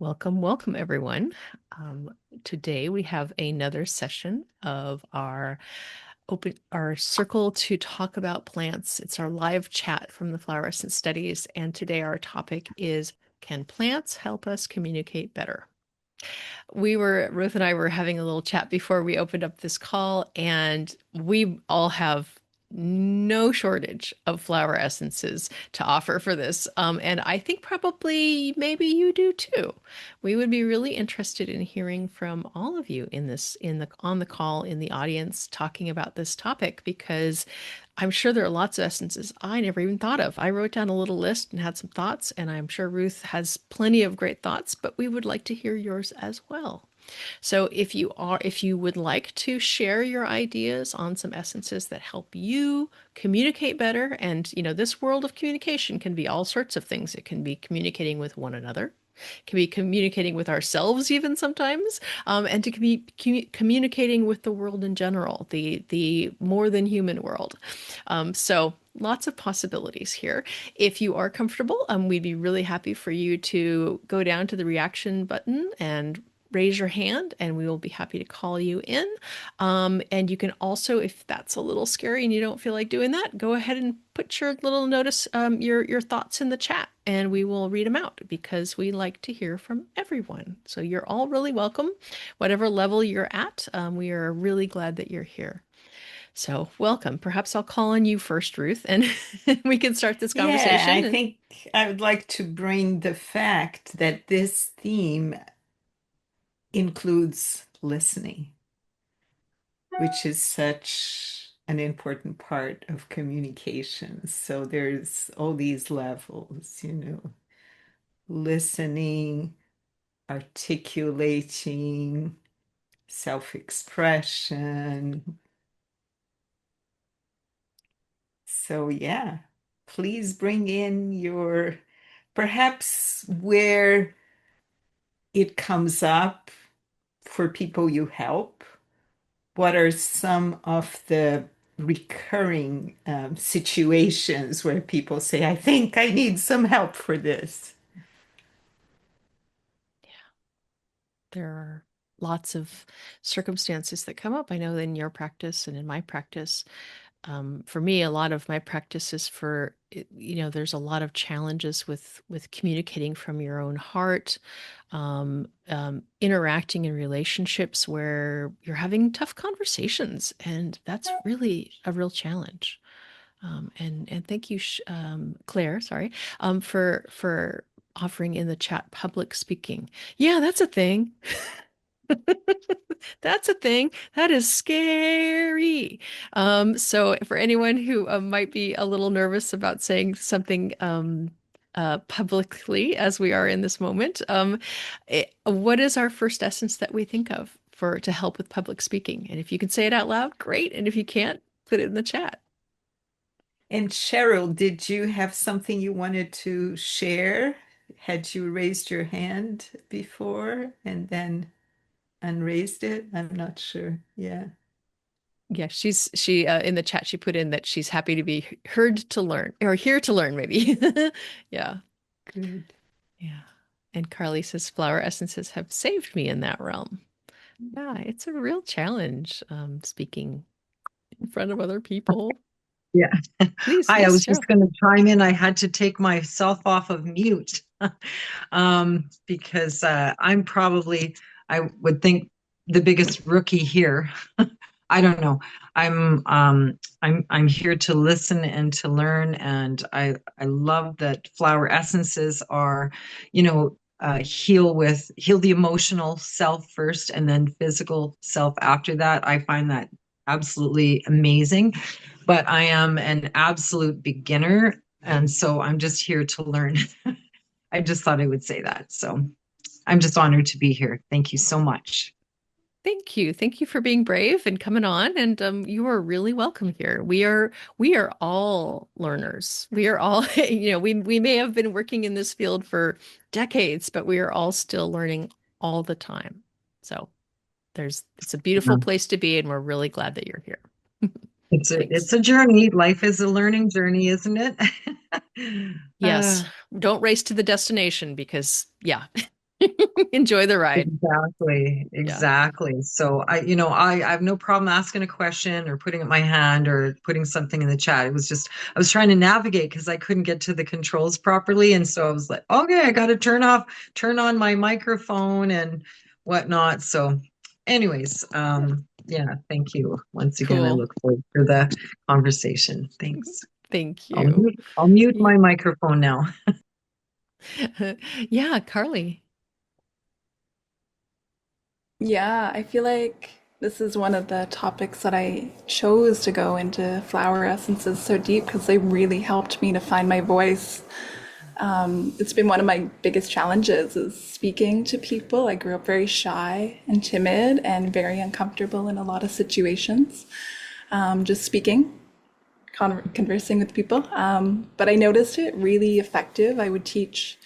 Welcome, welcome, everyone. Today we have another session of our circle to talk about plants. It's our live chat from the Flowerescent Studies, and today our topic is, can plants help us communicate better? Ruth and I were having a little chat before we opened up this call, and we all have no shortage of flower essences to offer for this. And I think probably maybe you do too. We would be really interested in hearing from all of you on the call, in the audience, talking about this topic, because I'm sure there are lots of essences I never even thought of. I wrote down a little list and had some thoughts, and I'm sure Ruth has plenty of great thoughts, but we would like to hear yours as well. So if you would like to share your ideas on some essences that help you communicate better, and this world of communication can be all sorts of things. It can be communicating with one another, can be communicating with ourselves even sometimes, and to be communicating with the world in general, the more than human world. So lots of possibilities here. If you are comfortable, we'd be really happy for you to go down to the reaction button and raise your hand, and we will be happy to call you in. And you can also, if that's a little scary and you don't feel like doing that, go ahead and put your little notice, your thoughts in the chat, and we will read them out, because we like to hear from everyone. So you're all really welcome, whatever level you're at. We are really glad that you're here. So welcome. Perhaps I'll call on you first, Ruth, and we can start this Yeah, I conversation. And think I would like to bring the fact that this theme includes listening, which is such an important part of communication. So there's all these levels, listening, articulating, self-expression. So yeah, please bring in your perhaps where it comes up for people you help. What are some of the recurring situations where people say, I think I need some help for this? there are lots of circumstances that come up. I know in your practice and in my practice. For me, a lot of my practice is there's a lot of challenges with communicating from your own heart, interacting in relationships where you're having tough conversations, and that's really a real challenge. And thank you, Claire, sorry, for offering in the chat public speaking. Yeah, that's a thing. That's a thing. That is scary. So for anyone who might be a little nervous about saying something publicly, as we are in this moment, what is our first essence that we think of to help with public speaking? And if you can say it out loud, great. And if you can't, put it in the chat. And Cheryl, did you have something you wanted to share? Had you raised your hand before and then unraised it? I'm not sure. Yeah, Yeah, she in the chat she put in that she's happy to be heard to learn, or here to learn, maybe. Yeah. good. Yeah. And Carly says flower essences have saved me in that realm. Yeah, it's a real challenge, speaking in front of other people. Yeah. Please, Hi, I yes, was just Cheryl. going to chime in. I had to take myself off of mute because I'm probably, I would think, the biggest rookie here. I don't know. I'm here to listen and to learn, and I love that flower essences are, heal the emotional self first, and then physical self after that. I find that absolutely amazing, but I am an absolute beginner, and so I'm just here to learn. I just thought I would say that. So I'm just honored to be here. Thank you so much. Thank you. Thank you for being brave and coming on. And you are really welcome here. We are all learners. We are all, we may have been working in this field for decades, but we are all still learning all the time. So it's a beautiful place to be, and we're really glad that you're here. It's Thanks. a journey. Life is a learning journey, isn't it? Yes. Don't race to the destination, because yeah. Enjoy the ride. Exactly, Yeah. exactly. So I have no problem asking a question or putting up my hand or putting something in the chat. It was just I was trying to navigate because I couldn't get to the controls properly. And so I was like, okay, I gotta turn on my microphone and whatnot. So anyways, yeah, thank you. Once again, I Cool. look forward to the conversation. Thanks. Thank I'll you. I'll mute Ye- my microphone now. Yeah, Carly. Yeah, I feel like this is one of the topics that I chose to go into flower essences so deep because they really helped me to find my voice. It's been one of my biggest challenges is speaking to people. I grew up very shy and timid and very uncomfortable in a lot of situations. Just speaking, conversing with people. But I noticed it really effective. I would teach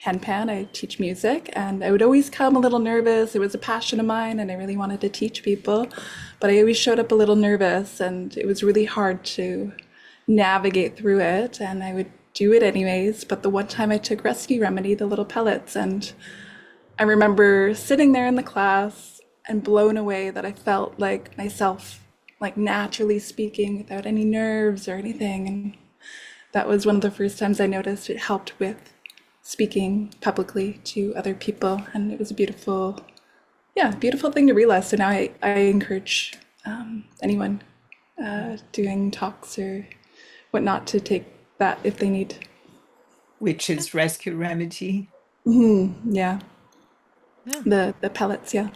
handpan, I teach music, and I would always come a little nervous. It was a passion of mine, and I really wanted to teach people, but I always showed up a little nervous, and it was really hard to navigate through it. And I would do it anyways. But the one time I took Rescue Remedy, the little pellets, and I remember sitting there in the class and blown away that I felt like myself, like naturally speaking without any nerves or anything. And that was one of the first times I noticed it helped with speaking publicly to other people. And it was a beautiful, yeah, beautiful thing to realize. So now I encourage anyone doing talks or whatnot to take that if they need. which is rescue remedy. Yeah, Yeah. the pellets, yeah.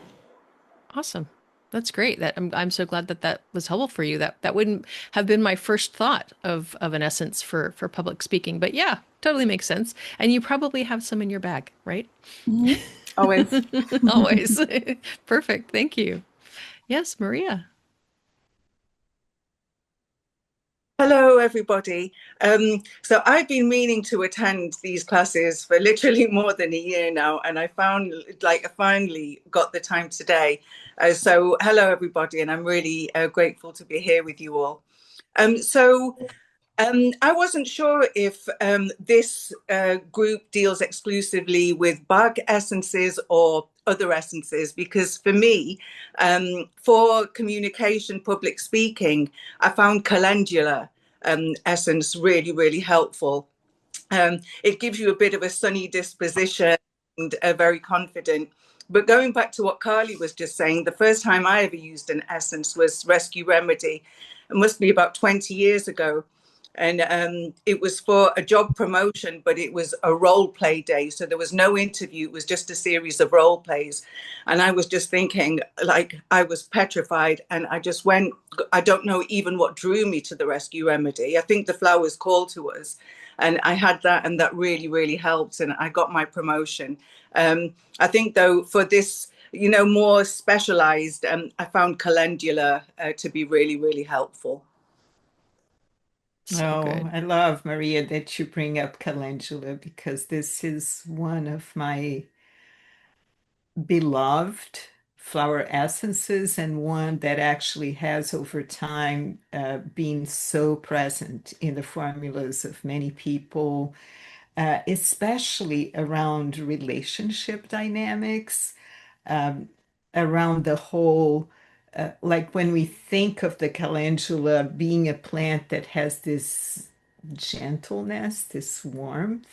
Awesome. That's great. I'm so glad that that was helpful for you. That wouldn't have been my first thought of an essence for public speaking, but yeah, totally makes sense. And you probably have some in your bag, right? Always. Always. Perfect. Thank you. Yes, Maria. Hello, everybody. So I've been meaning to attend these classes for literally more than a year now, and I finally got the time today. So hello, everybody, and I'm really grateful to be here with you all. So I wasn't sure if this group deals exclusively with bug essences or other essences, because for me, for communication, public speaking, I found calendula essence really, really helpful. It gives you a bit of a sunny disposition and very confident. But going back to what Carly was just saying, the first time I ever used an essence was Rescue Remedy. It must be about 20 years ago. And it was for a job promotion, but it was a role play day. So there was no interview. It was just a series of role plays. And I was just thinking, like, I was petrified. And I just went, I don't know even what drew me to the Rescue Remedy. I think the flowers called to us, and I had that, and that really, really helped, and I got my promotion. I think, though, for this, more specialized, I found calendula to be really, really helpful. So Oh, good. I love, Maria, that you bring up calendula because this is one of my beloved flower essences and one that actually has over time been so present in the formulas of many people, especially around relationship dynamics, um, around the whole. Like when we think of the calendula being a plant that has this gentleness, this warmth,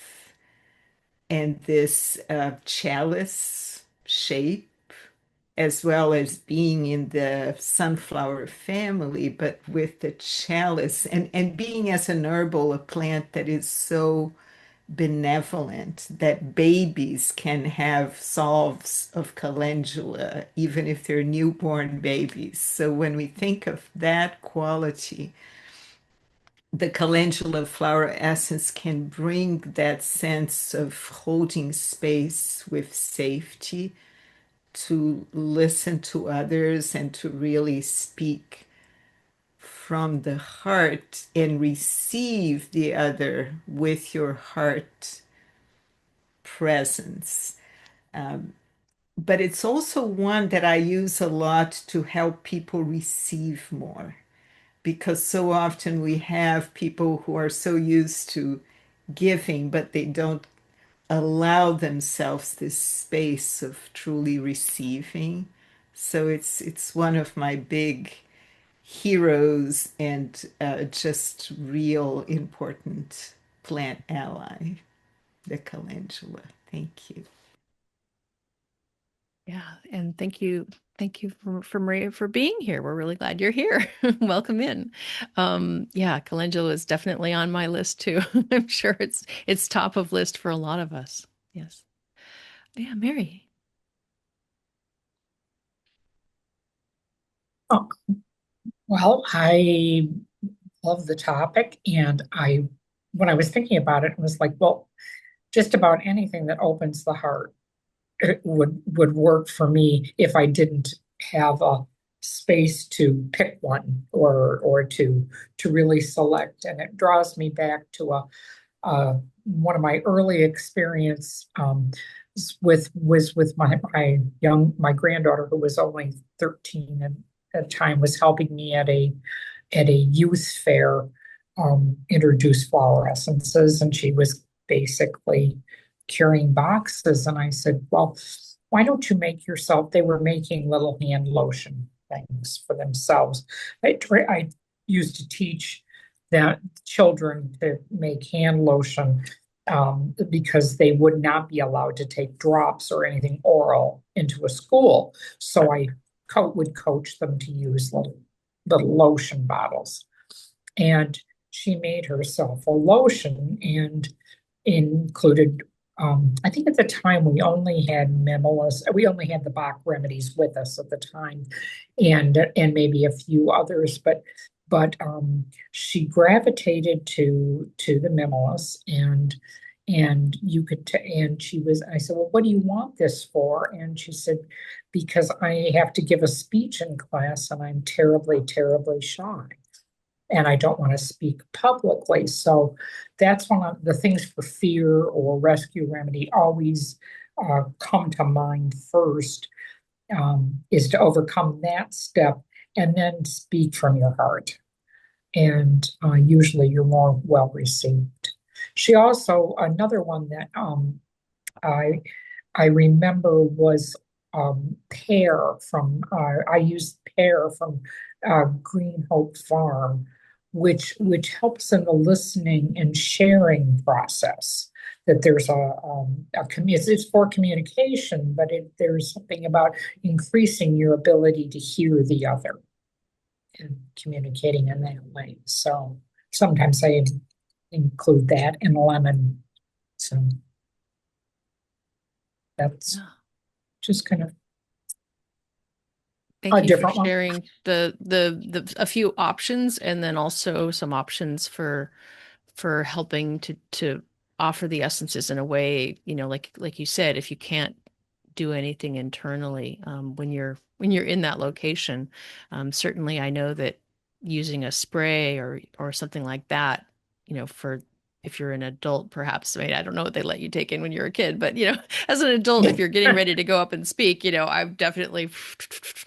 and this chalice shape, as well as being in the sunflower family, but with the chalice and being as an herbal, a plant that is so benevolent that babies can have salves of calendula, even if they're newborn babies. So when we think of that quality, the calendula flower essence can bring that sense of holding space with safety to listen to others and to really speak from the heart and receive the other with your heart presence. But it's also one that I use a lot to help people receive more because so often we have people who are so used to giving, but they don't allow themselves this space of truly receiving. So it's one of my big heroes and just real important plant ally, the calendula. Thank you. Yeah, and thank you for Maria for being here. We're really glad you're here. Welcome in. Yeah, calendula is definitely on my list too. I'm sure it's top of list for a lot of us. Yes. Yeah, Mary. Oh, well, I love the topic, and when I was thinking about it, it was like, well, just about anything that opens the heart, it would work for me if I didn't have a space to pick one or to really select. And it draws me back to one of my early experience was with my granddaughter, who was only 13 and at the time, was helping me at a youth fair, introduce flower essences, and she was basically carrying boxes. And I said, well, why don't you make yourself? They were making little hand lotion things for themselves. I used to teach that children to make hand lotion, because they would not be allowed to take drops or anything oral into a school. So I would coach them to use little lotion bottles. And she made herself a lotion and included, I think at the time we only had we only had the Bach remedies with us at the time, and maybe a few others, but she gravitated to the minimalist, and you could and she was I said, well, what do you want this for? And she said, because I have to give a speech in class and I'm terribly, terribly shy and I don't want to speak publicly. So that's one of the things for fear or rescue remedy always come to mind first, is to overcome that step and then speak from your heart. And usually you're more well received. She also, another one that I I remember was pear from I used pear from Green Hope Farm, which helps in the listening and sharing process. That there's it's for communication, but there's something about increasing your ability to hear the other and communicating in that way. So sometimes I include that in lemon. So that's Yeah. just kind of Thank a you for different one. sharing the a few options and then also some options for helping to offer the essences in a way, like you said, if you can't do anything internally, when you're in that location. Certainly, I know that using a spray or something like that, for if you're an adult, perhaps. I mean, I don't know what they let you take in when you're a kid, but as an adult, if you're getting ready to go up and speak, I'm definitely,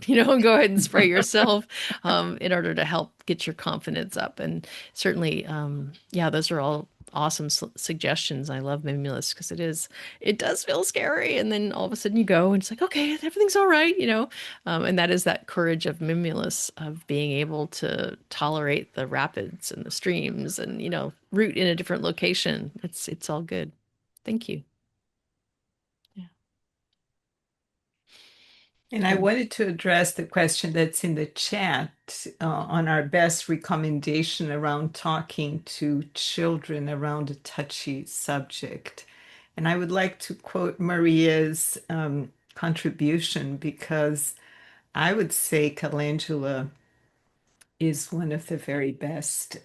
go ahead and spray yourself, in order to help get your confidence up. And certainly, yeah, those are all awesome suggestions. I love Mimulus because it does feel scary. And then all of a sudden you go and it's like, okay, everything's all right, and that is that courage of Mimulus of being able to tolerate the rapids and the streams and, root in a different location. It's all good. Thank you. Yeah. And I wanted to address the question that's in the chat on our best recommendation around talking to children around a touchy subject. And I would like to quote Maria's contribution because I would say calendula is one of the very best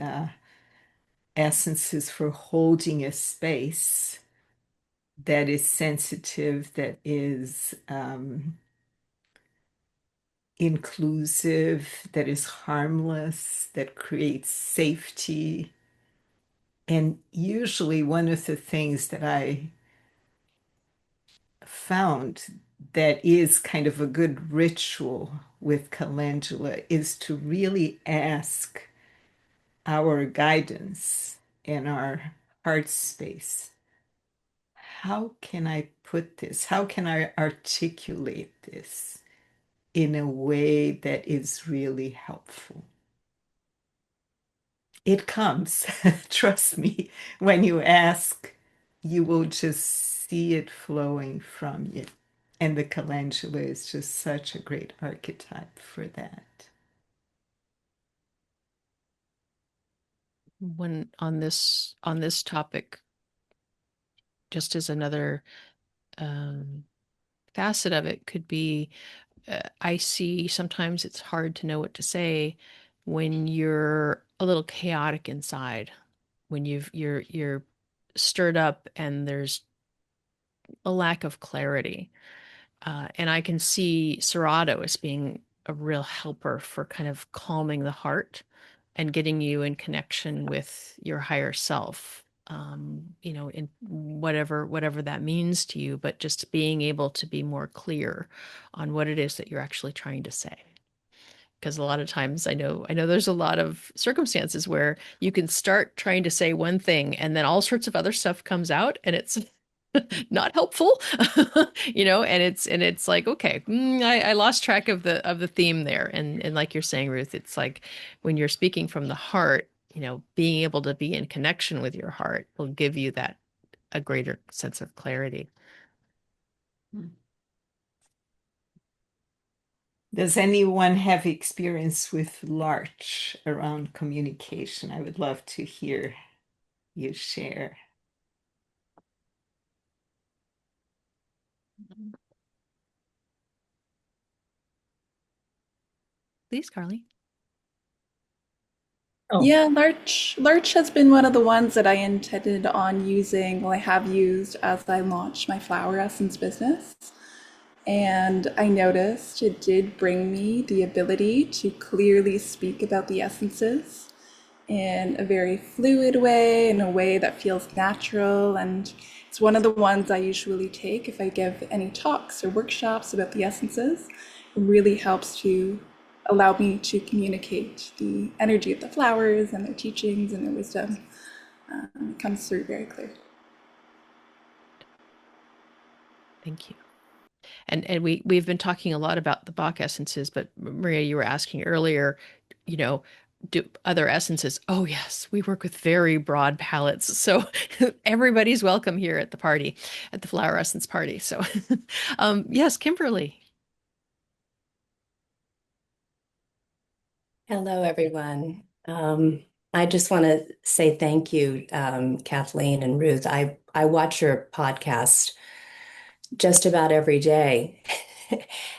essences for holding a space that is sensitive, that is inclusive, that is harmless, that creates safety. And usually, one of the things that I found that is kind of a good ritual with calendula is to really ask our guidance and our heart space, how can I put this? How can I articulate this in a way that is really helpful? It comes, trust me, when you ask, you will just see it flowing from you. And the calendula is just such a great archetype for that. When on this topic, just as another um, facet of it could be, I see sometimes it's hard to know what to say when you're a little chaotic inside, when you're stirred up and there's a lack of clarity. And I can see Serato as being a real helper for kind of calming the heart and getting you in connection with your higher self. In whatever that means to you, but just being able to be more clear on what it is that you're actually trying to say. Because a lot of times I know there's a lot of circumstances where you can start trying to say one thing and then all sorts of other stuff comes out and it's not helpful. And it's like, okay, I lost track of the theme there. And like you're saying, Ruth, it's like when you're speaking from the heart, being able to be in connection with your heart will give you that a greater sense of clarity. Does anyone have experience with Larch around communication? I would love to hear you share. Please, Carly. Oh, Yeah, Larch has been one of the ones that I intended on using, well, I have used as I launched my flower essence business. And I noticed it did bring me the ability to clearly speak about the essences in a very fluid way, in a way that feels natural. And it's one of the ones I usually take if I give any talks or workshops about the essences. It really helps to allow me to communicate the energy of the flowers and their teachings and their wisdom. It comes through very clear. Thank you. And we've been talking a lot about the Bach essences, but Maria, you were asking earlier, you know, do other essences? Oh yes, we work with very broad palettes, so everybody's welcome here at the party, at the flower essence party. So, yes, Kimberly. Hello, everyone. I just want to say thank you, Kathleen and Ruth. I watch your podcast just about every day,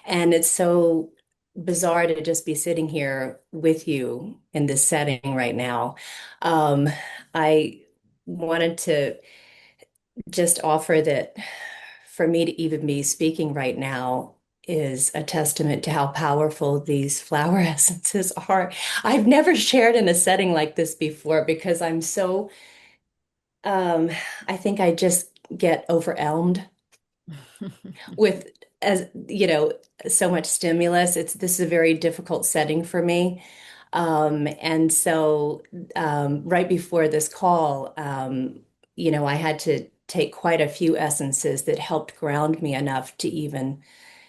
and it's so bizarre to just be sitting here with you in this setting right now. Um, I wanted to just offer that for me to even be speaking right now is a testament to how powerful these flower essences are. I've never shared in a setting like this before because I'm so, um, I think I just get overwhelmed with, as you know, so much stimulus. This is a very difficult setting for me. And so right before this call, I had to take quite a few essences that helped ground me enough to even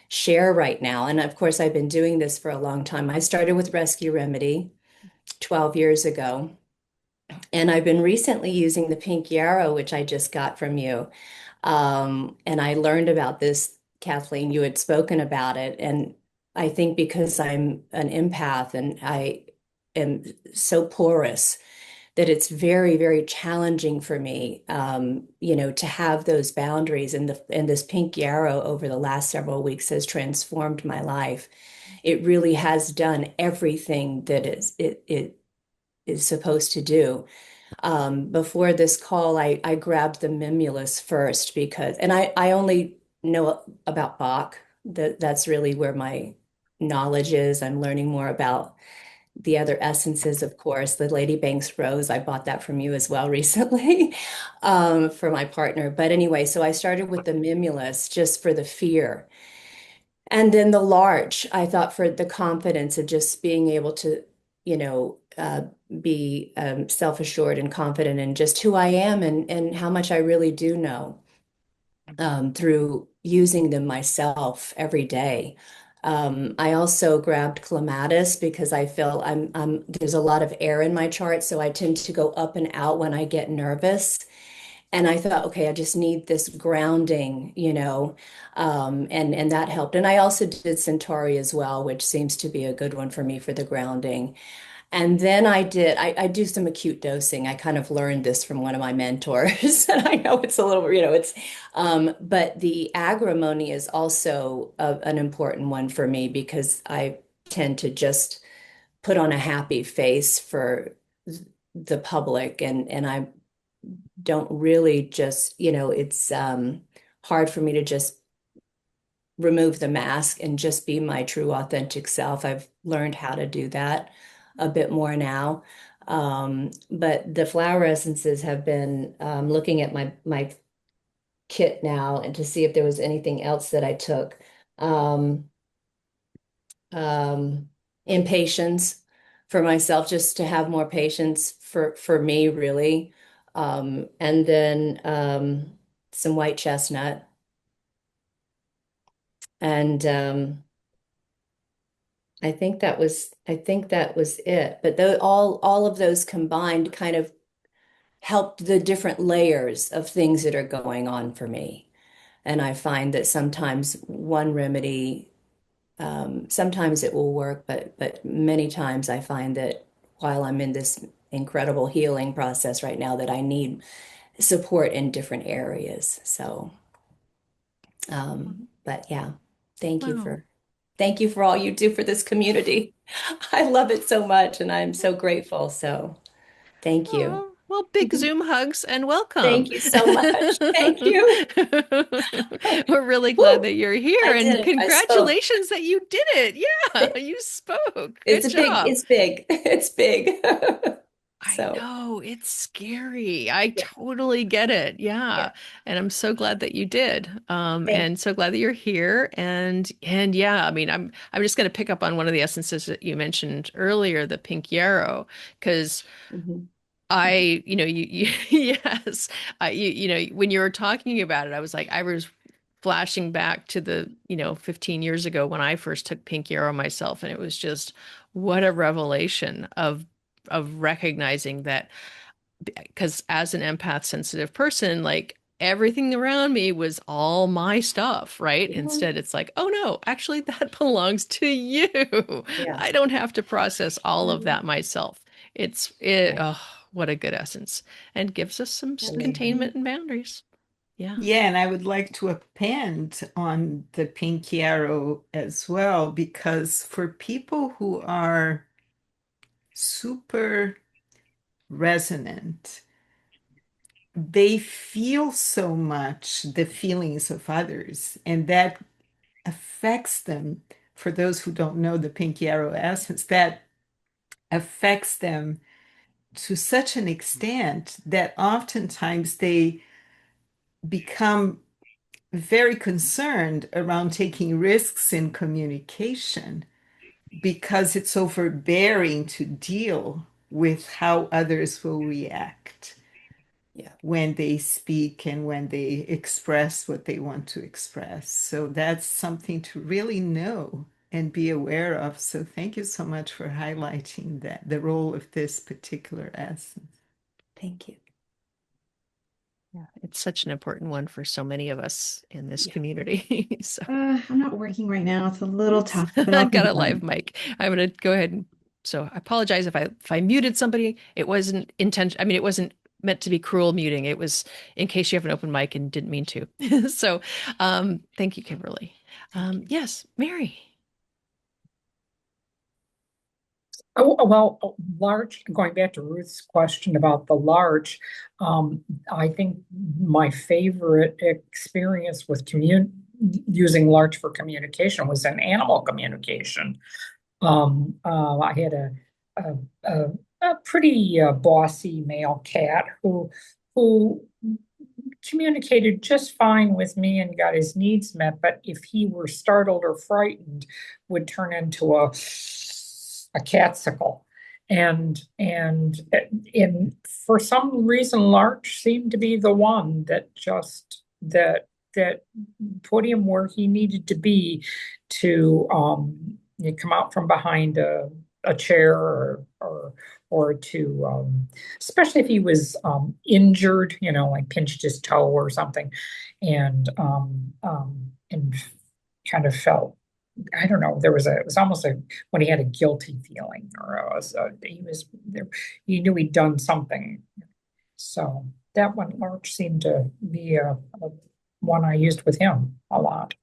share right now. And of course, I've been doing this for a long time. I started with Rescue Remedy 12 years ago, and I've been recently using the pink yarrow, which I just got from you. And I learned about this, Kathleen, you had spoken about it. And I think because I'm an empath and I am so porous that it's very, very challenging for me, to have those boundaries. And this pink yarrow over the last several weeks has transformed my life. It really has done everything that it is supposed to do. Before this call, I grabbed the Mimulus first and I only know about Bach. That's really where my knowledge is. I'm learning more about the other essences, of course. The Lady Banks Rose, I bought that from you as well recently, for my partner. But anyway, so I started with the Mimulus just for the fear. And then the large, I thought for the confidence of just being able to, be self-assured and confident in just who I am and how much I really do know. through using them myself every day. I also grabbed clematis because I feel there's a lot of air in my chart, so I tend to go up and out when I get nervous. And I thought, okay, I just need this grounding, and that helped. And I also did Centauri as well, which seems to be a good one for me for the grounding. And then I do some acute dosing. I kind of learned this from one of my mentors. And I know it's a little, but the agrimony is also an important one for me because I tend to just put on a happy face for the public and I don't really just, it's hard for me to just remove the mask and just be my true authentic self. I've learned how to do that a bit more now. But the flower essences have been looking at my kit now and to see if there was anything else that I took. Um, Impatience for myself, just to have more patience for me, really. And then some white chestnut. And I think that was it. But all of those combined kind of helped the different layers of things that are going on for me. And I find that sometimes one remedy, sometimes it will work, but many times I find that while I'm in this incredible healing process right now, that I need support in different areas. So, but yeah, thank you Wow. for thank you for all you do for this community. I love it so much, and I'm so grateful. So, thank you. Oh, well, big Zoom hugs and welcome. Thank you so much. Thank you. We're really glad Woo, that you're here I did and it. I spoke. congratulations that you did it. Yeah, you spoke. It's Good a big, job. it's big. It's big. I So, know it's scary. I yeah, totally get it. yeah. Yeah. And I'm so glad that you did. Thank And so glad that you're here. And yeah, I mean, I'm just going to pick up on one of the essences that you mentioned earlier, the pink yarrow, because you. yes, when you were talking about it, I was like, I was flashing back to the, 15 years ago when I first took pink yarrow myself. And it was just what a revelation of recognizing that because as an empath sensitive person, like everything around me was all my stuff, right? Mhm. Instead, it's like, oh no, actually that belongs to you. Yeah. I don't have to process all of Mhm. that myself. It, Right. oh, what a good essence and gives us some Absolutely. containment and boundaries. Yeah. Yeah, and I would like to append on the pink yarrow as well, because for people who are super resonant, they feel so much the feelings of others, and that affects them. For those who don't know the pink yarrow essence, that affects them to such an extent that oftentimes they become very concerned around taking risks in communication because it's overbearing to deal with how others will react Yeah. when they speak and when they express what they want to express. So that's something to really know and be aware of. So thank you so much for highlighting that, the role of this particular essence. Thank you. Yeah. It's such an important one for so many of us in this Yeah. community. So I'm not working right now. It's a little oops, tough, but I'll I've got think a about live it. mic. I'm gonna go ahead and so I apologize if I muted somebody. It wasn't intention. I mean, it wasn't meant to be cruel muting. It was in case you have an open mic and didn't mean to. So thank you, Kimberly. Thank you. Yes, Mary. Oh, well, large, going back to Ruth's question about the large, I think my favorite experience with using large for communication was in animal communication. I had a, a, a pretty bossy male cat who communicated just fine with me and got his needs met, but if he were startled or frightened, would turn into a catsicle. And in for some reason, Larch seemed to be the one that that put him where he needed to be to you come out from behind a chair or to especially if he was injured, like pinched his toe or something, and kind of felt, I don't know, it was almost like when he had a guilty feeling, or he was there, he knew he'd done something. So that one large seemed to be a one I used with him a lot.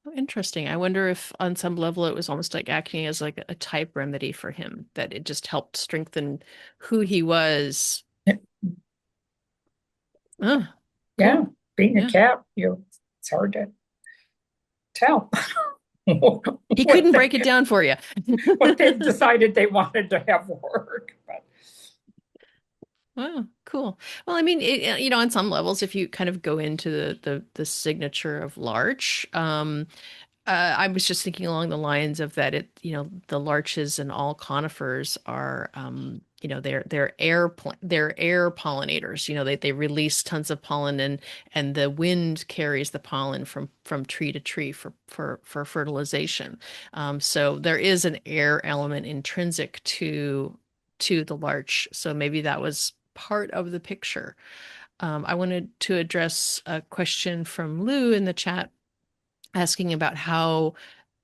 Oh, interesting. I wonder if on some level it was almost like acting as like a type remedy for him, that it just helped strengthen who he was. Oh, Yeah, cool. being a Yeah. cat, it's hard to tell He what couldn't they break it down for you. what they decided they wanted to have work. But Wow, cool. Well, I mean, on some levels, if you kind of go into the signature of larch, I was just thinking along the lines of that the larches and all conifers are, they're air pollinators. They release tons of pollen, and the wind carries the pollen from tree to tree for fertilization. So there is an air element intrinsic to the larch. So maybe that was part of the picture. I wanted to address a question from Lou in the chat asking about how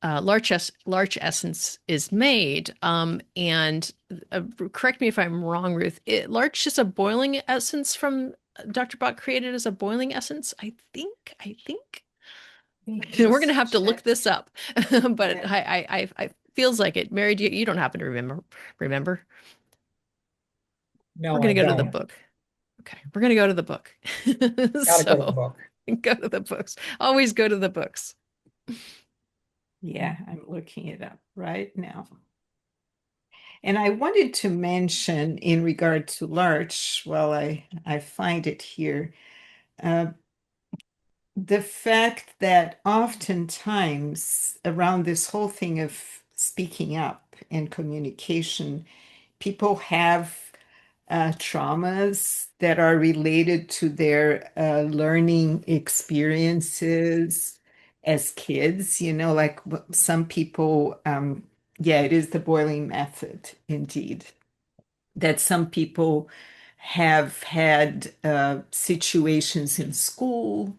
larch essence is made. And correct me if I'm wrong, Ruth. Larch is a boiling essence from Dr. Bach created as a boiling essence. I think. We're going to have to look this up, but Yeah. I feels like it. Mary, you don't happen to remember? We're no, going I to go to the don't. book. Okay, we're going to go to the book. Gotta go to the So book. go to the books. Always go to the books. Yeah, I'm looking it up right now. And I wanted to mention in regard to larch, while I find it here, uh, the fact that oftentimes around this whole thing of speaking up and communication, people have traumas that are related to their learning experiences as kids. Like some people, yeah, it is the boiling method, indeed, that some people have had situations in school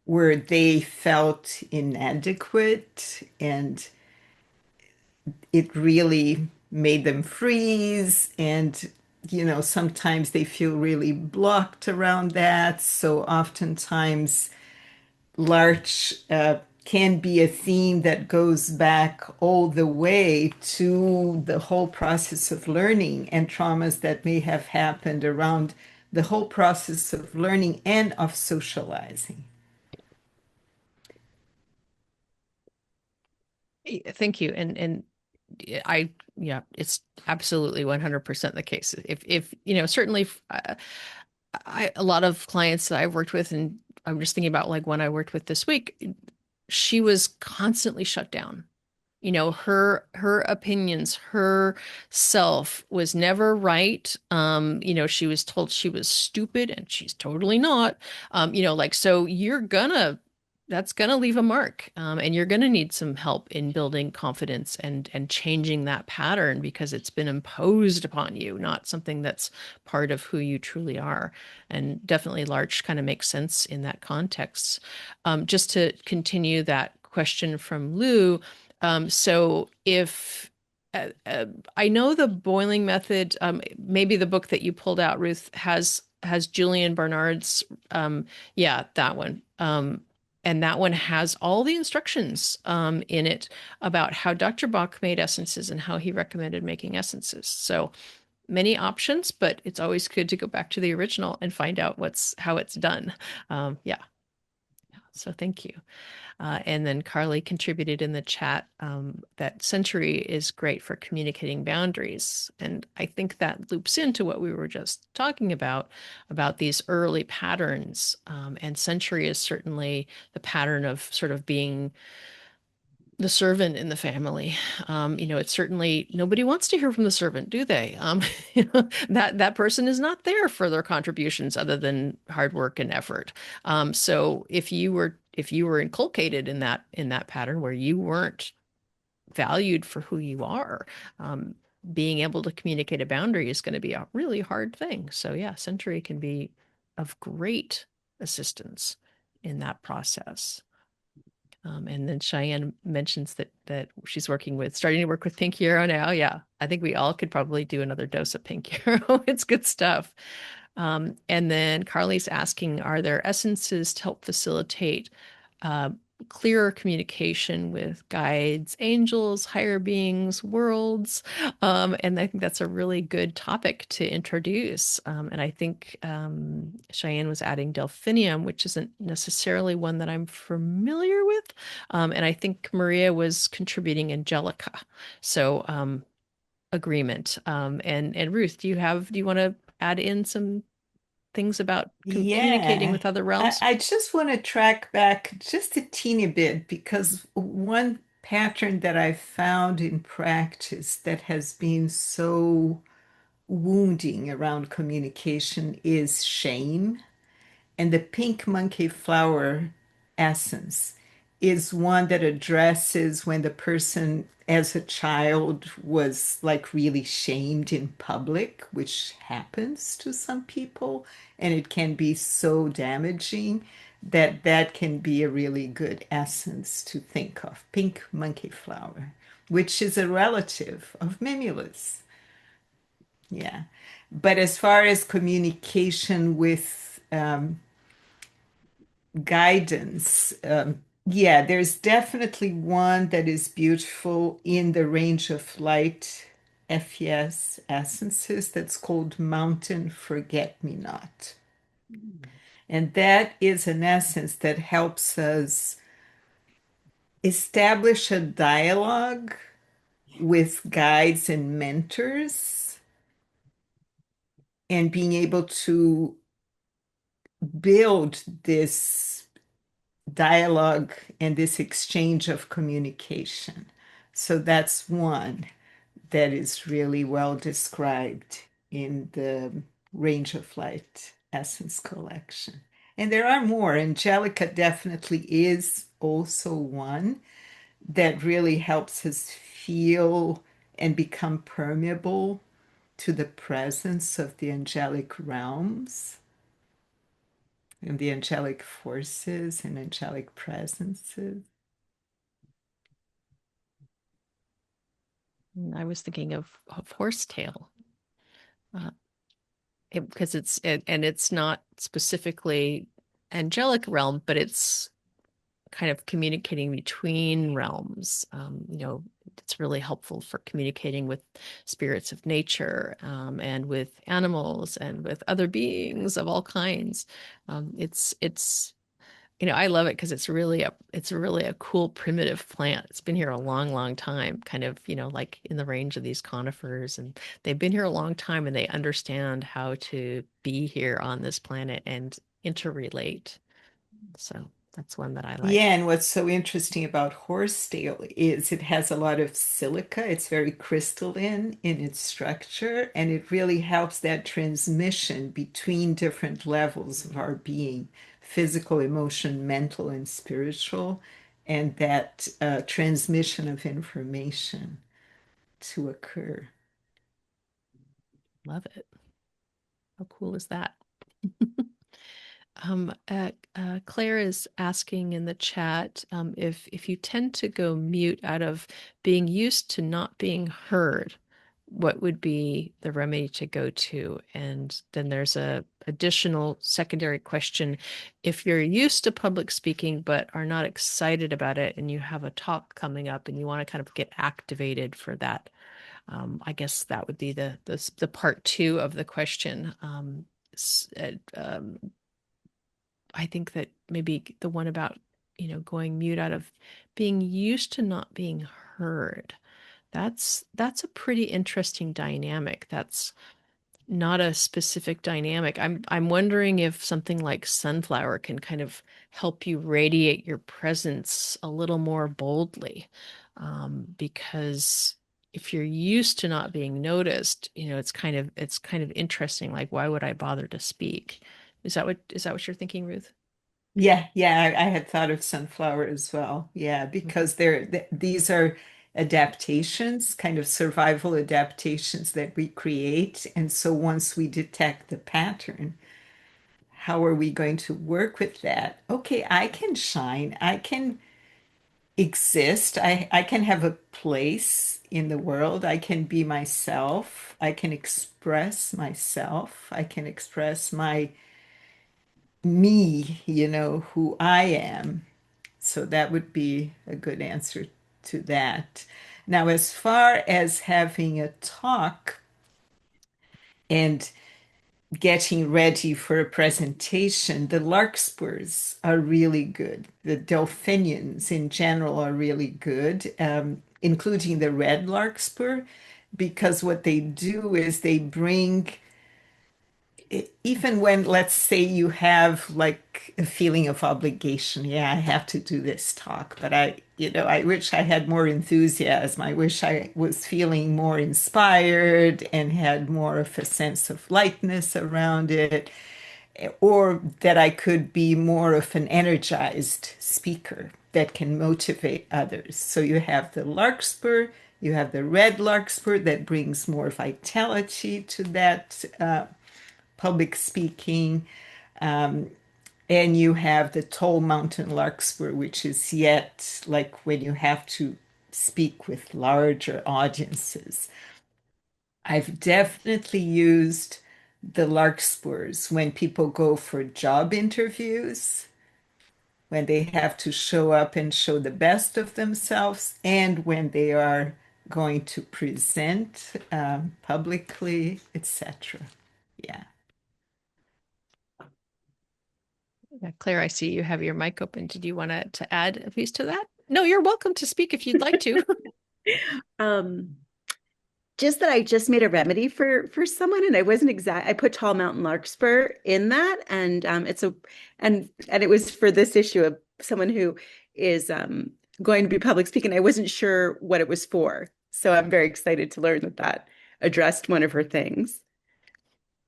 where they felt inadequate, and it really made them freeze. And sometimes they feel really blocked around that. So oftentimes larch can be a theme that goes back all the way to the whole process of learning and traumas that may have happened around the whole process of learning and of socializing. Thank you. And yeah, it's absolutely 100% the case. If certainly, a lot of clients that I've worked with, and I'm just thinking about like one I worked with this week, she was constantly shut down. Her opinions, her self was never right. She was told she was stupid, and she's totally not. Like, so that's gonna leave a mark. And you're gonna need some help in building confidence and changing that pattern, because it's been imposed upon you, not something that's part of who you truly are. And definitely large kind of makes sense in that context. Just to continue that question from Lou, so if I know the boiling method, maybe the book that you pulled out, Ruth, has Julian Barnard's, yeah, that one. And that one has all the instructions in it about how Dr. Bach made essences and how he recommended making essences. So many options, but it's always good to go back to the original and find out how it's done. Yeah. So thank you. And then Carly contributed in the chat that Century is great for communicating boundaries. And I think that loops into what we were just talking about these early patterns. And Century is certainly the pattern of sort of being the servant in the family. It's certainly nobody wants to hear from the servant, do they? That person is not there for their contributions other than hard work and effort. So if you were inculcated in that pattern where you weren't valued for who you are, um, being able to communicate a boundary is going to be a really hard thing. So yeah, Century can be of great assistance in that process. And then Cheyenne mentions that she's starting to work with Pink Hero now. Yeah, I think we all could probably do another dose of Pink Hero. It's good stuff. And then Carly's asking, are there essences to help facilitate uh, clearer communication with guides, angels, higher beings, worlds? And I think that's a really good topic to introduce. And I think Cheyenne was adding delphinium, which isn't necessarily one that I'm familiar with. And I think Maria was contributing angelica. So agreement. And Ruth, do you want to add in some things about communicating Yeah, with other I, realms? I just want to track back just a teeny bit because one pattern that I found in practice that has been so wounding around communication is shame. And the pink monkey flower essence is one that addresses when the person as a child was like really shamed in public, which happens to some people, and it can be so damaging that that can be a really good essence to think of. Pink monkey flower, which is a relative of mimulus. Yeah. But as far as communication with guidance. Yeah, there's definitely one that is beautiful in the range of light FES essences that's called Mountain Forget Me Not. And that is an essence that helps us establish a dialogue with guides and mentors and being able to build this dialogue and this exchange of communication. So that's one that is really well described in the Range of Light Essence Collection. And there are more. Angelica definitely is also one that really helps us feel and become permeable to the presence of the angelic realms and the angelic forces and angelic presences. I was thinking of horsetail, because it's not specifically angelic realm, but it's kind of communicating between realms. It's really helpful for communicating with spirits of nature, and with animals and with other beings of all kinds. It's I love it because it's really a cool primitive plant. It's been here a long, long time, kind of, like in the range of these conifers, and they've been here a long time and they understand how to be here on this planet and interrelate. So that's one that I Yeah, like. and what's so interesting about horsetail is it has a lot of silica. It's very crystalline in its structure, and it really helps that transmission between different levels of our being, physical, emotion, mental, and spiritual, and that transmission of information to occur. Love it. How cool is that? Claire is asking in the chat, if you tend to go mute out of being used to not being heard, what would be the remedy to go to? And then there's a additional secondary question. If you're used to public speaking but are not excited about it, and you have a talk coming up and you want to kind of get activated for that, I guess that would be the part two of the question. I think that maybe the one about, going mute out of being used to not being heard. That's a pretty interesting dynamic. That's not a specific dynamic. I'm wondering if something like sunflower can kind of help you radiate your presence a little more boldly. Because if you're used to not being noticed, it's kind of interesting. Like, why would I bother to speak? Is that what you're thinking, Ruth? Yeah, yeah, I had thought of sunflower as well. Yeah, because these are adaptations, kind of survival adaptations that we create. And so once we detect the pattern, how are we going to work with that? Okay, I can shine. I can exist. I can have a place in the world. I can be myself. I can express myself. I can express my me, who I am. So that would be a good answer to that. Now, as far as having a talk and getting ready for a presentation, the larkspurs are really good. The delphiniums in general are really good, including the red larkspur, because what they do is they bring, even when, let's say, you have like a feeling of obligation, yeah, I have to do this talk, but I wish I had more enthusiasm. I wish I was feeling more inspired and had more of a sense of lightness around it, or that I could be more of an energized speaker that can motivate others. So you have the larkspur, you have the red larkspur that brings more vitality to that public speaking. Um, and you have the tall mountain larkspur, which is yet like when you have to speak with larger audiences. I've definitely used the larkspurs when people go for job interviews, when they have to show up and show the best of themselves, and when they are going to present publicly, etc. Yeah. Claire, I see you have your mic open. Did you want to add a piece to that? No, you're welcome to speak if you'd like to. Um, just that I just made a remedy for someone, and I wasn't exact. I put tall mountain larkspur in that, and and it was for this issue of someone who is going to be public speaking. I wasn't sure what it was for, so I'm very excited to learn that that addressed one of her things.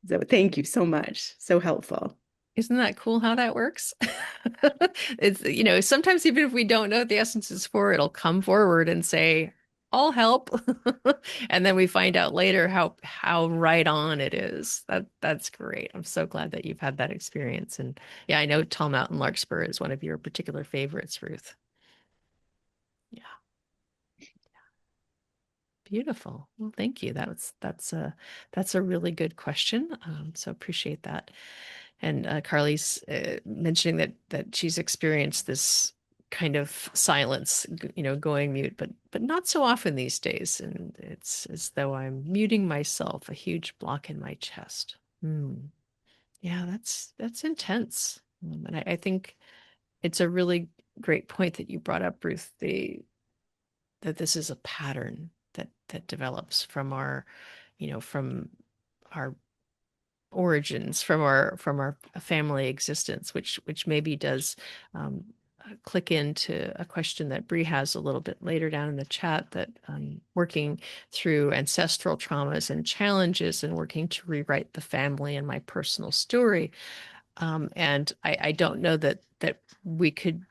So thank you so much. So helpful. Isn't that cool how that works? It's, sometimes even if we don't know what the essence is for, it'll come forward and say, I'll help. And then we find out later how right on it is. That's great. I'm so glad that you've had that experience. And yeah, I know Tall Mountain Larkspur is one of your particular favorites, Ruth. Yeah. Beautiful. Well, thank you. That's a really good question. So appreciate that. And Carly's mentioning that she's experienced this kind of silence, going mute, but not so often these days. And it's as though I'm muting myself, a huge block in my chest. Hmm. Yeah, that's intense. And I think it's a really great point that you brought up, Ruth, that this is a pattern that develops from from our origins, from our family existence, which maybe does click into a question that Bree has a little bit later down in the chat, that working through ancestral traumas and challenges and working to rewrite the family and my personal story. And I don't know that we could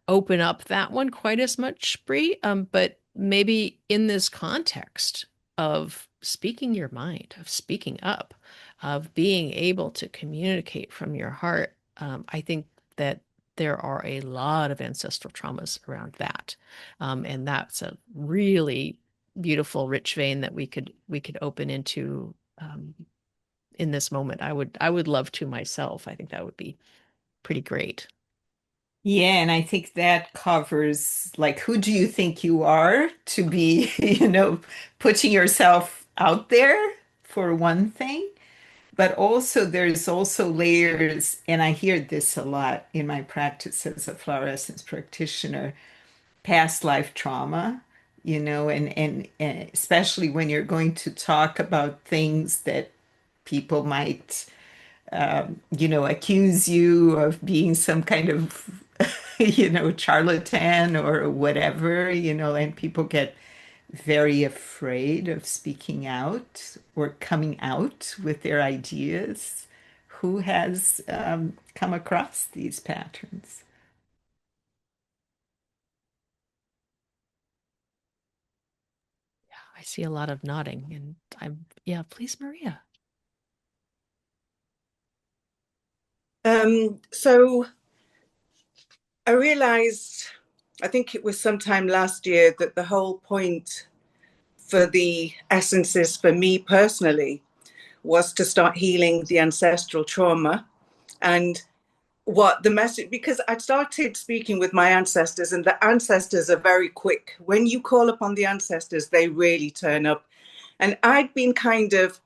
open up that one quite as much, Bree. But maybe in this context of speaking your mind, of speaking up, of being able to communicate from your heart, I think that there are a lot of ancestral traumas around that, and that's a really beautiful, rich vein that we could open into in this moment. I would love to myself. I think that would be pretty great. Yeah, and I think that covers like who do you think you are to be, putting yourself out there for one thing, but also there's also layers, and I hear this a lot in my practice as a flower essence practitioner, past life trauma, and especially when you're going to talk about things that people might, accuse you of being some kind of, charlatan or whatever, and people get very afraid of speaking out or coming out with their ideas. Who has come across these patterns? I see a lot of nodding, and yeah, please, Maria. So I realized, I think it was sometime last year, that the whole point for the essences for me personally was to start healing the ancestral trauma. And what the message, because I'd started speaking with my ancestors, and the ancestors are very quick. When you call upon the ancestors, they really turn up. And I'd been kind of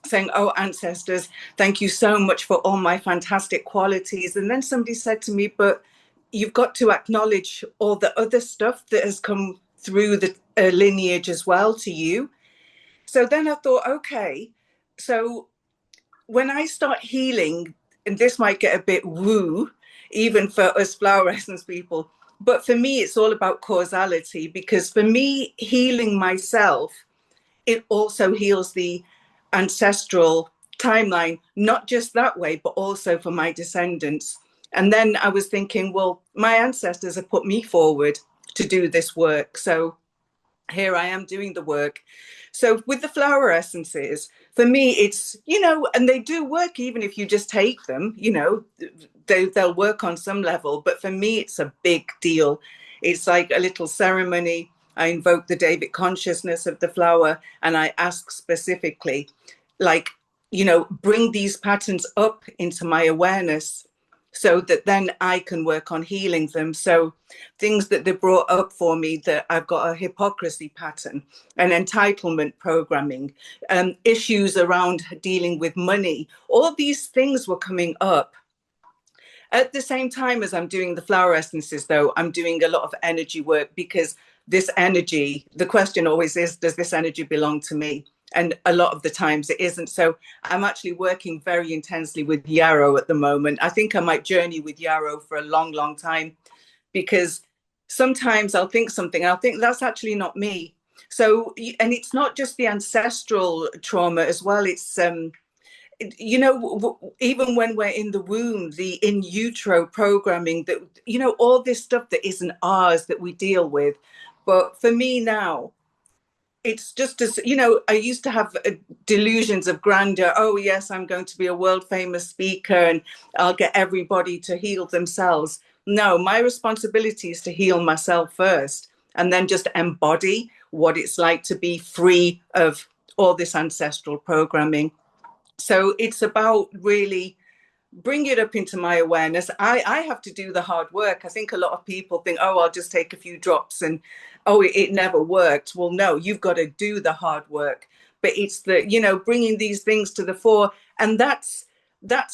saying, oh, ancestors, thank you so much for all my fantastic qualities. And then somebody said to me, but you've got to acknowledge all the other stuff that has come through the lineage as well to you. So then I thought, okay, so when I start healing, and this might get a bit woo, even for us flower essence people, but for me, it's all about causality, because for me, healing myself, it also heals the ancestral timeline, not just that way, but also for my descendants. And then I was thinking, well, my ancestors have put me forward to do this work. So here I am doing the work. So with the flower essences, for me, it's, and they do work even if you just take them, they'll work on some level. But for me, it's a big deal. It's like a little ceremony. I invoke the David consciousness of the flower, and I ask specifically, like, bring these patterns up into my awareness so that then I can work on healing them. So things that they brought up for me, that I've got a hypocrisy pattern, an entitlement programming, issues around dealing with money, all these things were coming up. At the same time as I'm doing the flower essences, though, I'm doing a lot of energy work, because this energy, the question always is, does this energy belong to me? And a lot of the times it isn't. So I'm actually working very intensely with Yarrow at the moment. I think I might journey with Yarrow for a long, long time, because sometimes I'll think something, I'll think that's actually not me. So, and it's not just the ancestral trauma as well. It's, even when we're in the womb, the in utero programming, that, all this stuff that isn't ours that we deal with. But for me now, it's just as, I used to have delusions of grandeur. Oh, yes, I'm going to be a world famous speaker and I'll get everybody to heal themselves. No, my responsibility is to heal myself first, and then just embody what it's like to be free of all this ancestral programming. So it's about really bring it up into my awareness. I have to do the hard work. I think a lot of people think, oh, I'll just take a few drops and, oh, it never worked. Well, no, you've got to do the hard work. But it's the, bringing these things to the fore. And that's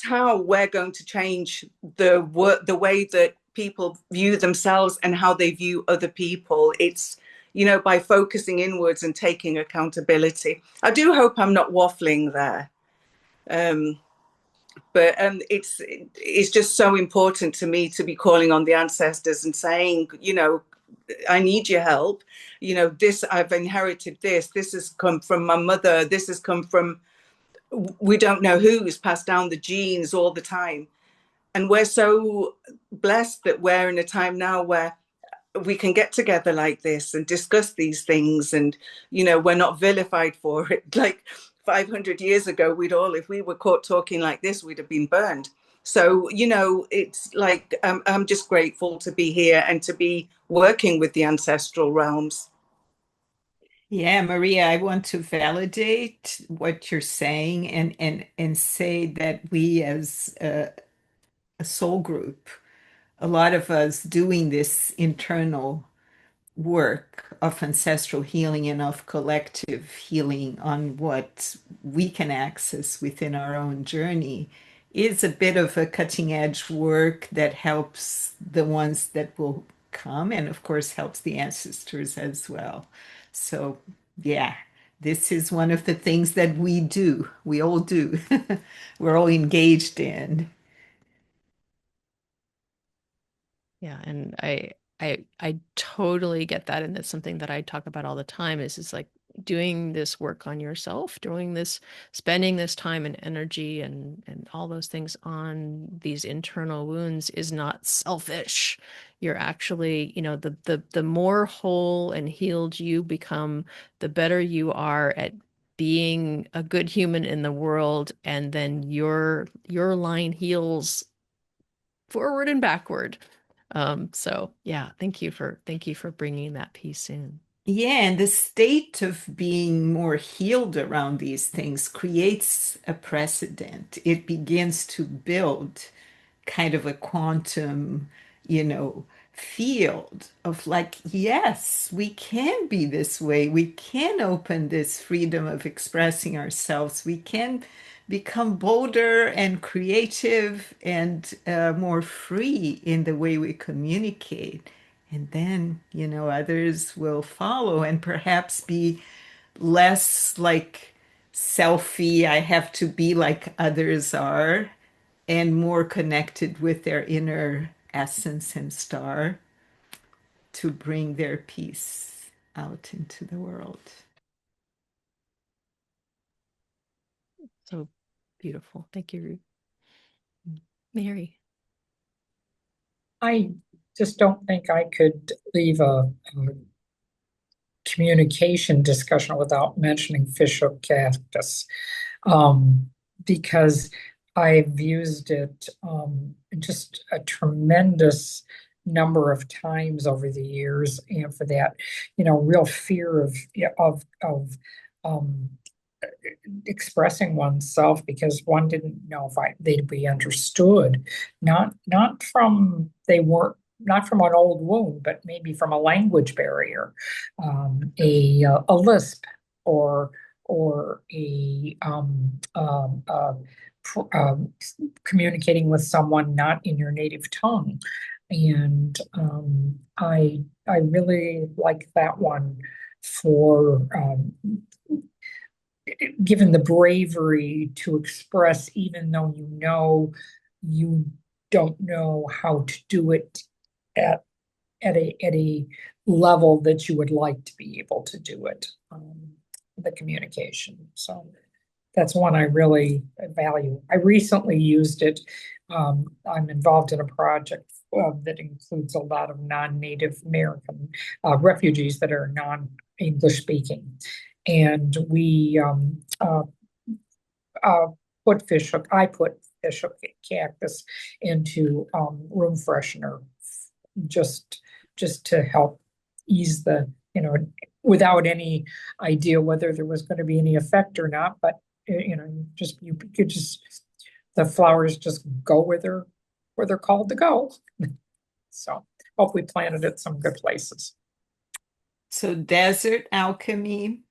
how we're going to change the way that people view themselves and how they view other people. It's, by focusing inwards and taking accountability. I do hope I'm not waffling there. But it's just so important to me to be calling on the ancestors and saying, I need your help. This, I've inherited this. This has come from my mother. This has come from, we don't know who's passed down the genes all the time. And we're so blessed that we're in a time now where we can get together like this and discuss these things, and we're not vilified for it. Like 500 years ago, if we were caught talking like this, we'd have been burned. So it's like, I'm just grateful to be here and to be working with the ancestral realms. Yeah, Maria, I want to validate what you're saying, and say that we as a soul group, a lot of us doing this internal work of ancestral healing and of collective healing on what we can access within our own journey, is a bit of a cutting edge work that helps the ones that will come, and of course helps the ancestors as well. So yeah, This is one of the things that we do. We all do. We're all engaged in. Yeah, and I totally get that, and it's something that I talk about all the time is like doing this work on yourself, doing this, spending this time and energy and all those things on these internal wounds is not selfish. You're actually, the more whole and healed you become, the better you are at being a good human in the world, and then your line heals forward and backward. So yeah, thank you for bringing that piece in. Yeah, and the state of being more healed around these things creates a precedent. It begins to build kind of a quantum, you know, field of like, yes, we can be this way. We can open this freedom of expressing ourselves. We can become bolder and creative and more free in the way we communicate. And then, others will follow and perhaps be less like selfie, I have to be like others are, and more connected with their inner essence and star to bring their peace out into the world. So beautiful. Thank you, Ruth. Mary. I just don't think I could leave a communication discussion without mentioning fishhook cactus, um, because I've used it just a tremendous number of times over the years, and for that, real fear of um, expressing oneself because one didn't know if they'd be understood, not from they weren't not from an old wound, but maybe from a language barrier, a lisp, or pr- um, communicating with someone not in your native tongue. And I really like that one for given the bravery to express, even though you don't know how to do it at a level that you would like to be able to do it, the communication. So that's one I really value. I recently used it. I'm involved in a project that includes a lot of non-Native American refugees that are non-English speaking. And we I put fishhook cactus into room freshener just to help ease without any idea whether there was going to be any effect or not. But you could just the flowers just go where they're called to go. So hope we planted it some good places. So desert alchemy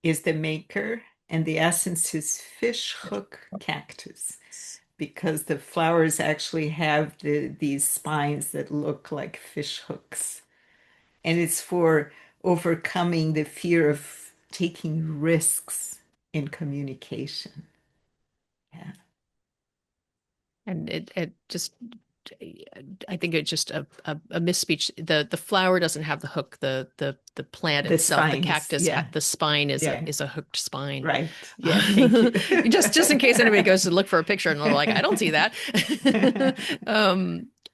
is the maker, and the essence is fishhook cactus, because the flowers actually have these spines that look like fish hooks. And it's for overcoming the fear of taking risks in communication. Yeah. And it just, I think it's just a misspeech. The flower doesn't have the hook. The plant The itself, the spines, cactus, yeah. the spine is Yeah. a hooked spine. Right. Yeah. Thank you. Just in case anybody goes to look for a picture and they're like, I don't see that.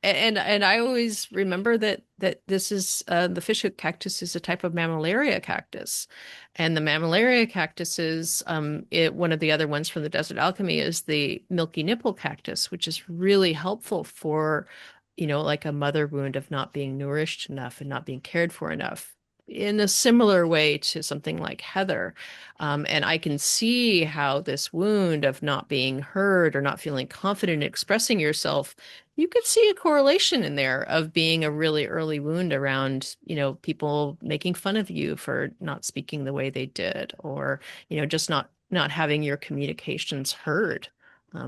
And I always remember that this is the fishhook cactus is a type of mammillaria cactus, and the mammillaria cactuses, one of the other ones from the desert alchemy is the milky nipple cactus, which is really helpful for, like a mother wound of not being nourished enough and not being cared for enough, in a similar way to something like heather. And I can see how this wound of not being heard or not feeling confident in expressing yourself, you could see a correlation in there of being a really early wound around, people making fun of you for not speaking the way they did, or, just not having your communications heard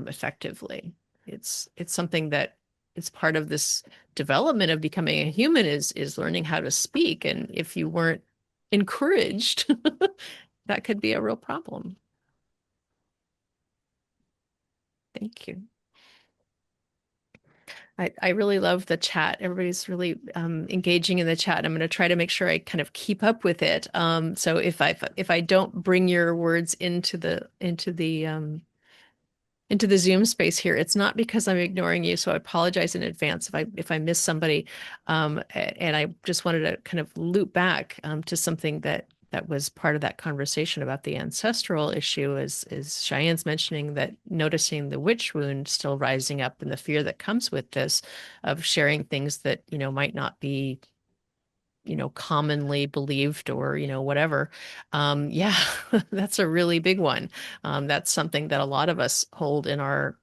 effectively. It's something that it's part of this development of becoming a human is learning how to speak. And if you weren't encouraged, that could be a real problem. Thank you. I really love the chat. Everybody's really engaging in the chat. I'm going to try to make sure I kind of keep up with it. So if I don't bring your words into the Zoom space here, it's not because I'm ignoring you. So I apologize in advance if I miss somebody. And I just wanted to kind of loop back to something that was part of that conversation about the ancestral issue is Cheyenne's mentioning that noticing the witch wound still rising up and the fear that comes with this of sharing things that, might not be commonly believed or, whatever. Yeah, that's a really big one. That's something that a lot of us hold in our,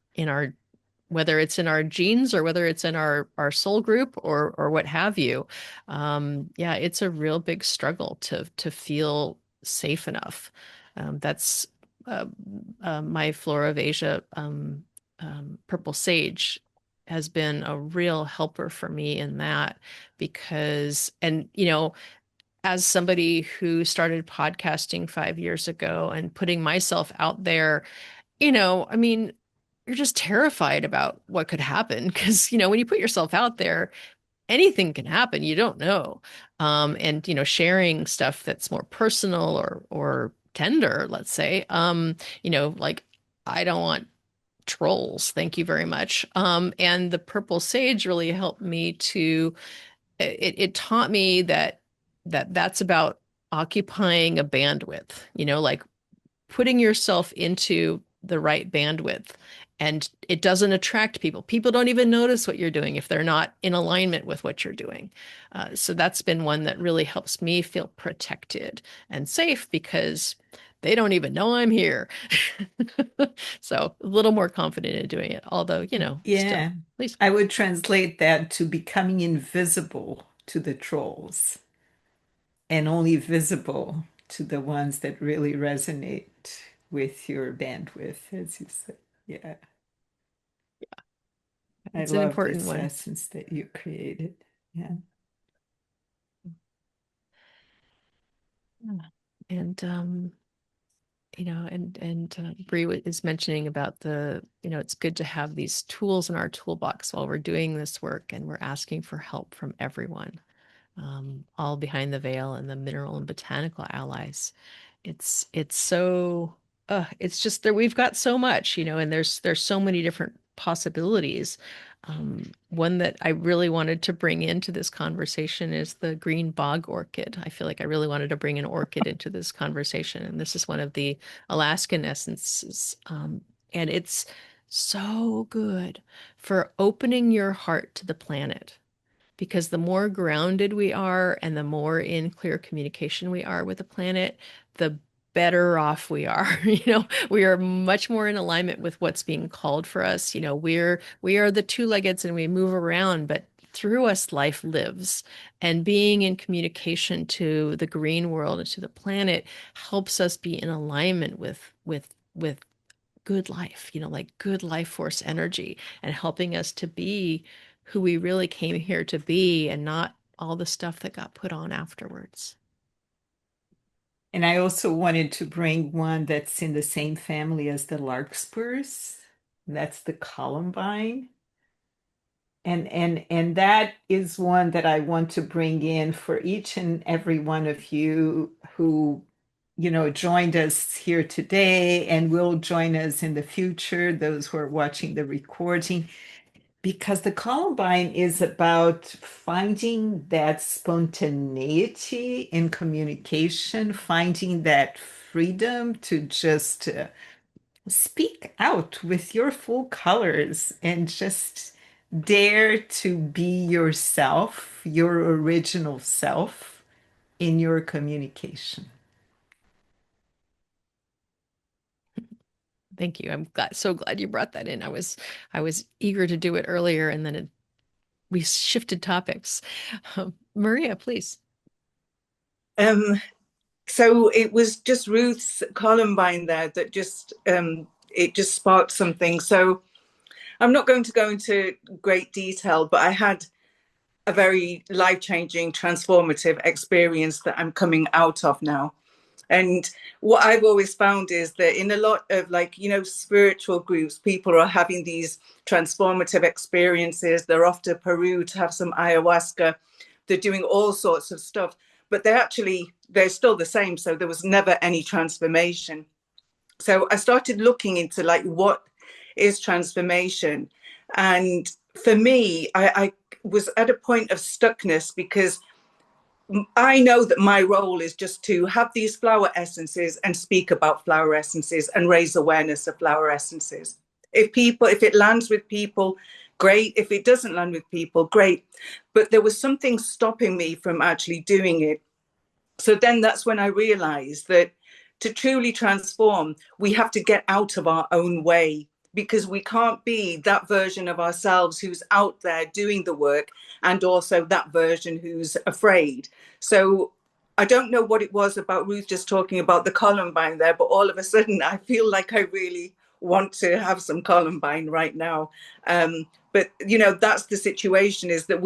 whether it's in our genes or whether it's in our soul group or what have you. Yeah, it's a real big struggle to feel safe enough. That's uh, my Flora of Asia purple sage has been a real helper for me in that because, and as somebody who started podcasting 5 years ago and putting myself out there, I mean, you're just terrified about what could happen because, when you put yourself out there, anything can happen. You don't know. And, sharing stuff that's more personal or tender, let's say, like I don't want trolls. Thank you very much. And the purple sage really helped me to it taught me that's about occupying a bandwidth, like putting yourself into the right bandwidth. And it doesn't attract people. People don't even notice what you're doing if they're not in alignment with what you're doing. So that's been one that really helps me feel protected and safe because they don't even know I'm here. So a little more confident in doing it. Although, still, Yeah, please. I would translate that to becoming invisible to the trolls and only visible to the ones that really resonate with your bandwidth, as you said. Yeah, I It's an love important this one. essence that you created. Yeah. And Bree is mentioning about it's good to have these tools in our toolbox while we're doing this work and we're asking for help from everyone, all behind the veil and the mineral and botanical allies. It's so it's just that we've got so much, and there's so many different possibilities. One that I really wanted to bring into this conversation is the green bog orchid. I feel like I really wanted to bring an orchid into this conversation, and this is one of the Alaskan essences. And it's so good for opening your heart to the planet because the more grounded we are and the more in clear communication we are with the planet, the better off we are. We are much more in alignment with what's being called for us. We are the two-leggeds and we move around, but through us life lives. And being in communication to the green world and to the planet helps us be in alignment with good life, like good life force energy and helping us to be who we really came here to be and not all the stuff that got put on afterwards. And I also wanted to bring one that's in the same family as the larkspurs. That's the columbine. And that is one that I want to bring in for each and every one of you who, joined us here today and will join us in the future, those who are watching the recording, because the Columbine is about finding that spontaneity in communication, finding that freedom to just speak out with your full colors and just dare to be yourself, your original self in your communication. Thank you. I'm so glad you brought that in. I was eager to do it earlier and then we shifted topics. Maria, please. So it was just Ruth's Columbine there that just it just sparked something. So I'm not going to go into great detail, but I had a very life-changing, transformative experience that I'm coming out of now. And what I've always found is that in a lot of, like, spiritual groups, people are having these transformative experiences. They're off to Peru to have some ayahuasca. They're doing all sorts of stuff, but they're still the same. So there was never any transformation. So I started looking into, like, what is transformation. And for me, I was at a point of stuckness, because I know that my role is just to have these flower essences and speak about flower essences and raise awareness of flower essences. If it lands with people, great. If it doesn't land with people, great. But there was something stopping me from actually doing it. So then that's when I realized that to truly transform, we have to get out of our own way, because we can't be that version of ourselves who's out there doing the work and also that version who's afraid. So I don't know what it was about Ruth just talking about the Columbine there, but all of a sudden I feel like I really want to have some Columbine right now. But that's the situation, is that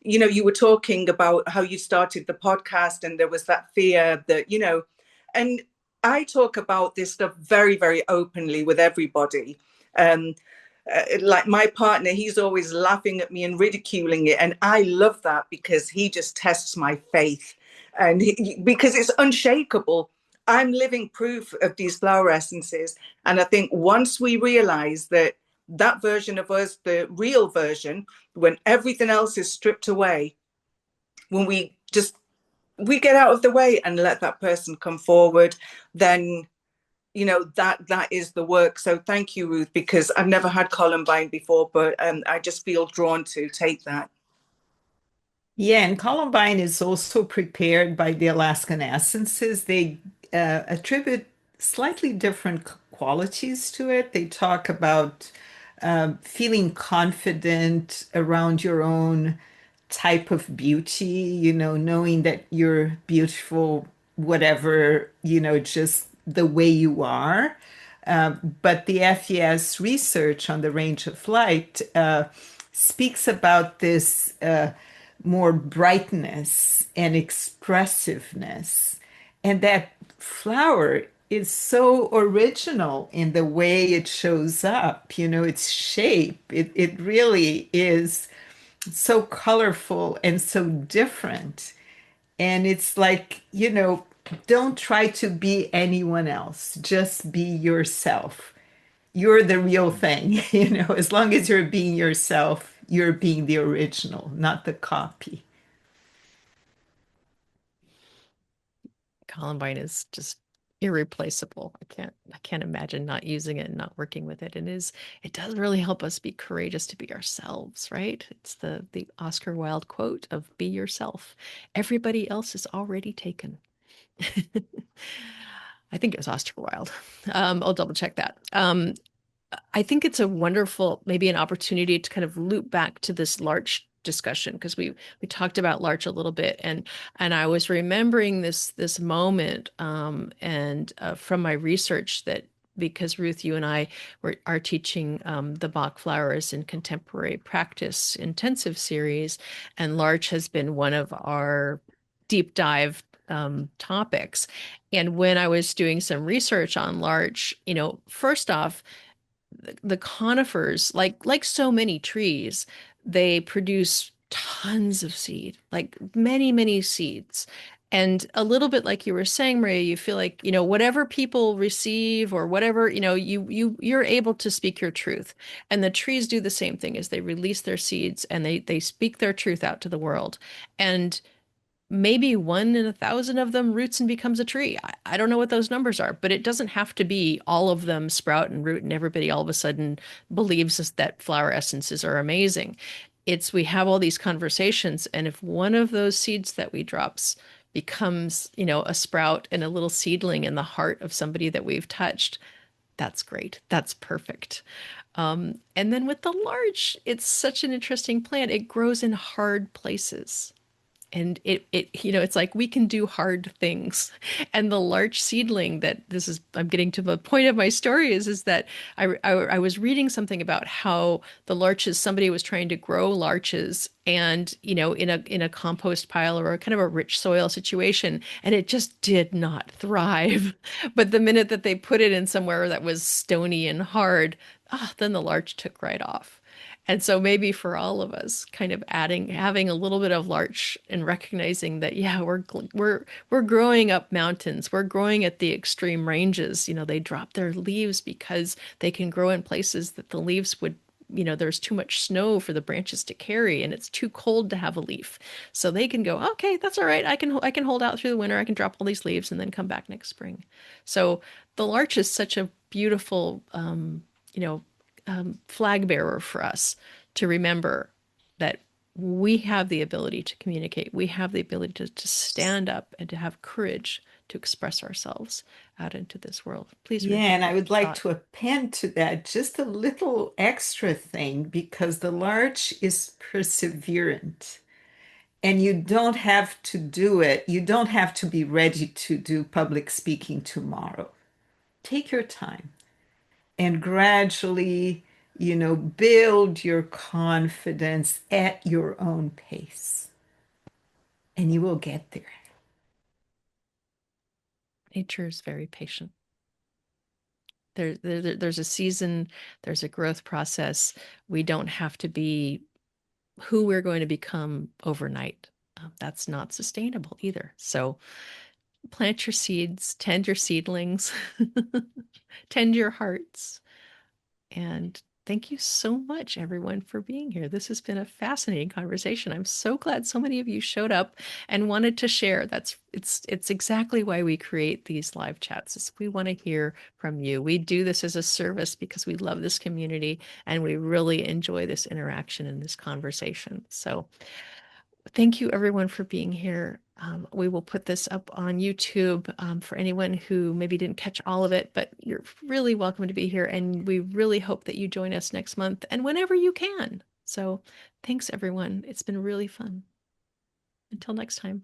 you were talking about how you started the podcast, and there was that fear that, and I talk about this stuff very, very openly with everybody. Um, like my partner, he's always laughing at me and ridiculing it. And I love that, because he just tests my faith, and because it's unshakable. I'm living proof of these flower essences. And I think once we realize that that version of us, the real version, when everything else is stripped away, when we get out of the way and let that person come forward, then that is the work. So thank you, Ruth, because I've never had Columbine before, but I just feel drawn to take that. Yeah, and Columbine is also prepared by the Alaskan Essences. They attribute slightly different qualities to it. They talk about feeling confident around your own type of beauty, knowing that you're beautiful, whatever, just the way you are. But the FES research on the range of light speaks about this more brightness and expressiveness. And that flower is so original in the way it shows up, its shape. It really is so colorful and so different. And it's like, don't try to be anyone else, just be yourself. You're the real thing, as long as you're being yourself, you're being the original, not the copy. Columbine is just irreplaceable. I can't imagine not using it and not working with it. And it does really help us be courageous to be ourselves, right? It's the Oscar Wilde quote of "Be yourself. Everybody else is already taken." I think it was Oscar Wilde. I'll double check that. I think it's a wonderful, maybe an opportunity to kind of loop back to this Larch discussion, because we talked about Larch a little bit, and I was remembering this moment, and from my research, that because Ruth, you and I are teaching the Bach flowers in contemporary practice intensive series, and Larch has been one of our deep dive topics. And when I was doing some research on Larch, first off, the conifers, like so many trees, they produce tons of seed, like many, many seeds. And a little bit like you were saying, Maria, you feel like, whatever people receive or whatever, you're able to speak your truth. And the trees do the same thing, as they release their seeds and they speak their truth out to the world. And maybe 1 in 1,000 of them roots and becomes a tree. I don't know what those numbers are, but it doesn't have to be all of them sprout and root and everybody all of a sudden believes that flower essences are amazing. We have all these conversations, and if one of those seeds that we drops becomes, a sprout and a little seedling in the heart of somebody that we've touched, that's great. That's perfect. And then with the Larch, it's such an interesting plant. It grows in hard places. And it's like we can do hard things. And the larch seedling I'm getting to the point of my story is that I was reading something about how the larches, somebody was trying to grow larches and, in a compost pile or a kind of a rich soil situation, and it just did not thrive. But the minute that they put it in somewhere that was stony and hard, then the larch took right off. And so maybe for all of us, kind of having a little bit of larch and recognizing that, yeah, we're growing up mountains, we're growing at the extreme ranges. They drop their leaves because they can grow in places that the leaves would, there's too much snow for the branches to carry, and it's too cold to have a leaf. So they can go, okay, that's all right. I can hold out through the winter. I can drop all these leaves and then come back next spring. So the larch is such a beautiful, you know, flag bearer for us to remember that we have the ability to communicate. We have the ability to stand up and to have courage to express ourselves out into this world. Please, Yeah, Ruth, and you've I got would a like thought. to append to that just a little extra thing because the larch is perseverant. And you don't have to do it. You don't have to be ready to do public speaking tomorrow. Take your time and gradually, build your confidence at your own pace, and you will get there. Nature is very patient. There's a season, there's a growth process. We don't have to be who we're going to become overnight. That's not sustainable either. So plant your seeds, tend your seedlings, tend your hearts. And thank you so much, everyone, for being here. This has been a fascinating conversation. I'm so glad so many of you showed up and wanted to share. It's exactly why we create these live chats. Is we want to hear from you. We do this as a service because we love this community and we really enjoy this interaction and this conversation. So thank you, everyone, for being here. We will put this up on YouTube for anyone who maybe didn't catch all of it, but you're really welcome to be here. And we really hope that you join us next month and whenever you can. So thanks, everyone. It's been really fun. Until next time.